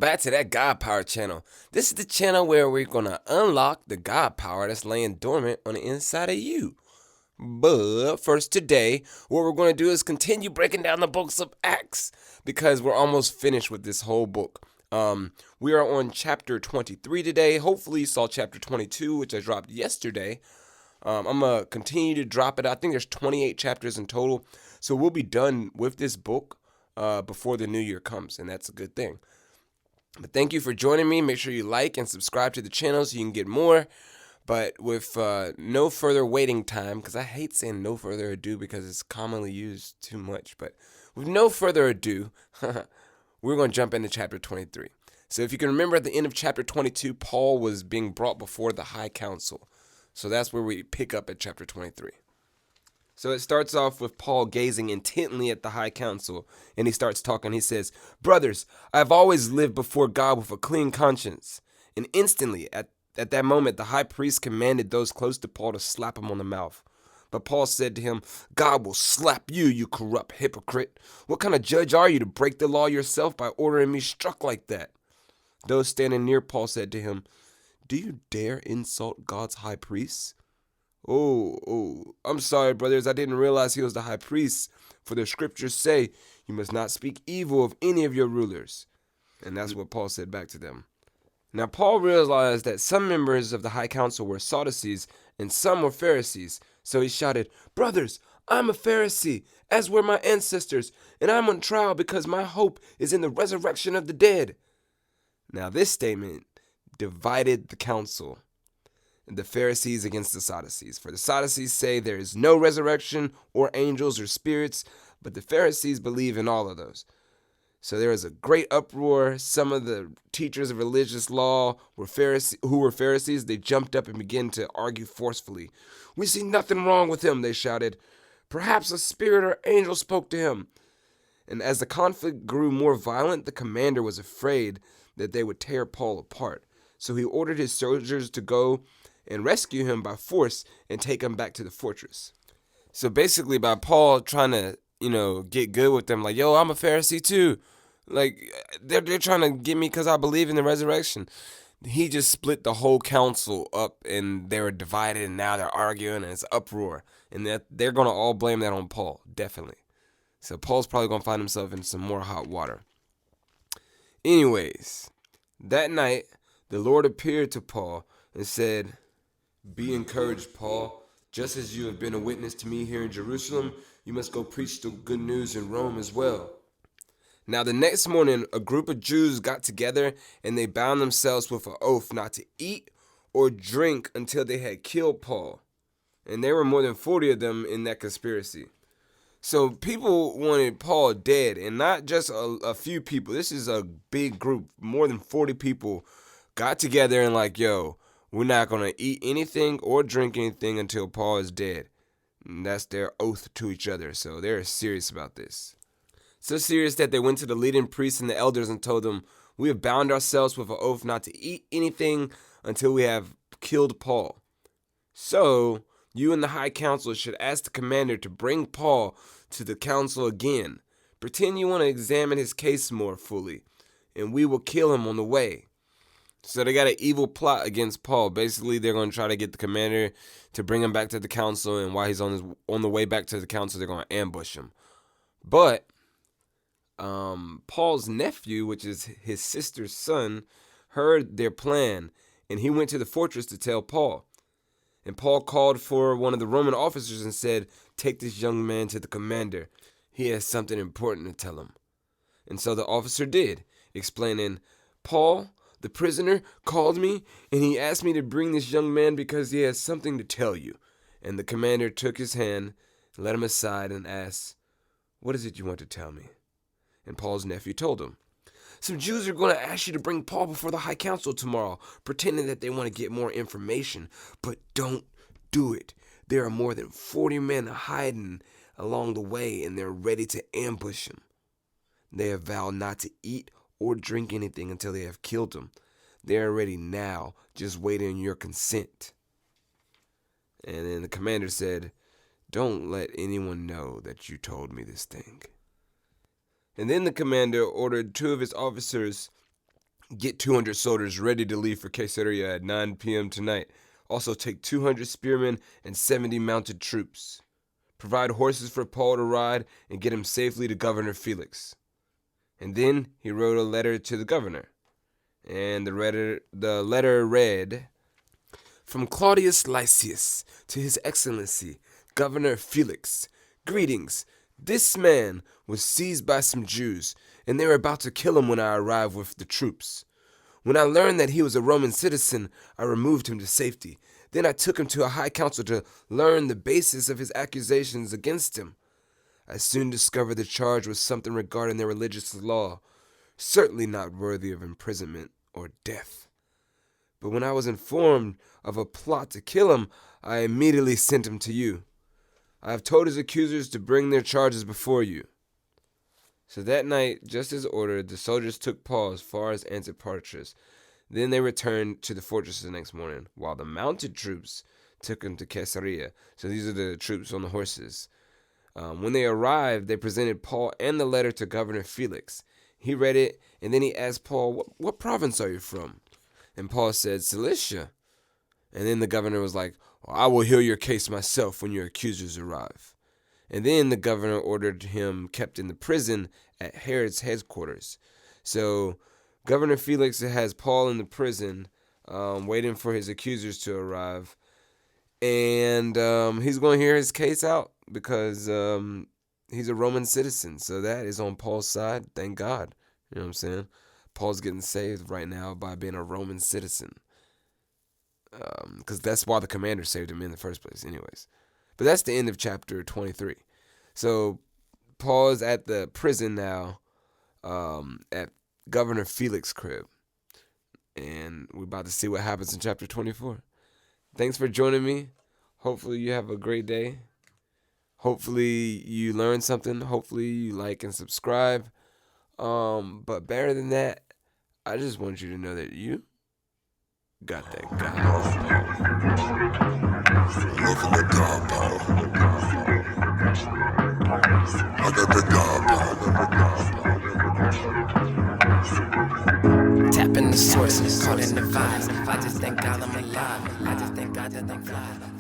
back to that God Power channel. This is the channel where we're going to unlock the God Power that's laying dormant on the inside of you. But first today, what we're going to do is continue breaking down the books of Acts because we're almost finished with this whole book. We are on chapter 23 today. Hopefully you saw chapter 22, which I dropped yesterday. I'm going to continue to drop it. I think there's 28 chapters in total. So we'll be done with this book before the new year comes, and that's a good thing. But thank you for joining me. Make sure you like and subscribe to the channel so you can get more. But with no further waiting time, because I hate saying no further ado because it's commonly used too much. But with no further ado, we're going to jump into chapter 23. So if you can remember at the end of chapter 22, Paul was being brought before the high council. So that's where we pick up at chapter 23. So it starts off with Paul gazing intently at the high council, and he starts talking. He says, "Brothers, I have always lived before God with a clean conscience." And instantly, at that moment, the high priest commanded those close to Paul to slap him on the mouth. But Paul said to him, "God will slap you, you corrupt hypocrite. What kind of judge are you to break the law yourself by ordering me struck like that?" Those standing near Paul said to him, "Do you dare insult God's high priest?" Oh, I'm sorry, brothers. I didn't realize he was the high priest. For the scriptures say, you must not speak evil of any of your rulers. And that's what Paul said back to them. Now, Paul realized that some members of the high council were Sadducees and some were Pharisees. So he shouted, "Brothers, I'm a Pharisee, as were my ancestors, and I'm on trial because my hope is in the resurrection of the dead." Now, this statement divided the council. The Pharisees against the Sadducees. For the Sadducees say there is no resurrection or angels or spirits, but the Pharisees believe in all of those. So there was a great uproar. Some of the teachers of religious law who were Pharisees, they jumped up and began to argue forcefully. "We see nothing wrong with him," they shouted. "Perhaps a spirit or angel spoke to him." And as the conflict grew more violent, the commander was afraid that they would tear Paul apart. So he ordered his soldiers to go and rescue him by force and take him back to the fortress. So basically by Paul trying to, get good with them, like, "Yo, I'm a Pharisee too. Like, they're trying to get me because I believe in the resurrection." He just split the whole council up and they were divided and now they're arguing and it's uproar. And they're going to all blame that on Paul, definitely. So Paul's probably going to find himself in some more hot water. Anyways, that night, the Lord appeared to Paul and said, "Be encouraged, Paul. Just as you have been a witness to me here in Jerusalem, you must go preach the good news in Rome as well." Now the next morning, a group of Jews got together and they bound themselves with an oath not to eat or drink until they had killed Paul. And there were more than 40 of them in that conspiracy. So people wanted Paul dead, and not just a few people. This is a big group. More than 40 people got together and like, "Yo, we're not going to eat anything or drink anything until Paul is dead." And that's their oath to each other. So they're serious about this. So serious that they went to the leading priests and the elders and told them, "We have bound ourselves with an oath not to eat anything until we have killed Paul. So you and the high council should ask the commander to bring Paul to the council again. Pretend you want to examine his case more fully, and we will kill him on the way." So they got an evil plot against Paul. Basically, they're going to try to get the commander to bring him back to the council, and while he's on the way back to the council, they're going to ambush him. But Paul's nephew, which is his sister's son, heard their plan, and he went to the fortress to tell Paul. And Paul called for one of the Roman officers and said, "Take this young man to the commander. He has something important to tell him." And so the officer did, explaining, "Paul, the prisoner, called me, and he asked me to bring this young man because he has something to tell you." And the commander took his hand, led him aside, and asked, "What is it you want to tell me?" And Paul's nephew told him, "Some Jews are going to ask you to bring Paul before the high council tomorrow, pretending that they want to get more information. But don't do it. There are more than 40 men hiding along the way, and they're ready to ambush him. They have vowed not to eat or drink anything until they have killed him. They are ready now, just waiting on your consent." And then the commander said, "Don't let anyone know that you told me this thing." And then the commander ordered two of his officers Get 200 soldiers ready to leave for Caesarea at 9 p.m. tonight. Also take 200 spearmen and 70 mounted troops. Provide horses for Paul to ride and get him safely to Governor Felix." And then he wrote a letter to the governor. And the letter read, "From Claudius Lysias to His Excellency, Governor Felix, greetings. This man was seized by some Jews, and they were about to kill him when I arrived with the troops. When I learned that he was a Roman citizen, I removed him to safety. Then I took him to a high council to learn the basis of his accusations against him. I soon discovered the charge was something regarding their religious law, certainly not worthy of imprisonment or death. But when I was informed of a plot to kill him, I immediately sent him to you. I have told his accusers to bring their charges before you." So that night, just as ordered, the soldiers took Paul as far as Antipatris. Then they returned to the fortress the next morning, while the mounted troops took him to Caesarea. So these are the troops on the horses. When they arrived, they presented Paul and the letter to Governor Felix. He read it, and then he asked Paul, what province are you from?" And Paul said, "Cilicia." And then the governor was like, "I will hear your case myself when your accusers arrive." And then the governor ordered him kept in the prison at Herod's headquarters. So Governor Felix has Paul in the prison, waiting for his accusers to arrive. And he's going to hear his case out because he's a Roman citizen. So that is on Paul's side. Thank God. You know what I'm saying? Paul's getting saved right now by being a Roman citizen. Because that's why the commander saved him in the first place anyways. But that's the end of chapter 23. So Paul is at the prison now, at Governor Felix's crib. And we're about to see what happens in chapter 24. Thanks for joining me. Hopefully you have a great day. Hopefully you learn something. Hopefully you like and subscribe. But better than that, I just want you to know that you got that God. Loving the God power. I got the God power. Tapping the sources, caught in the vibes. I just thank God I'm alive. I just thank God that I'm fly.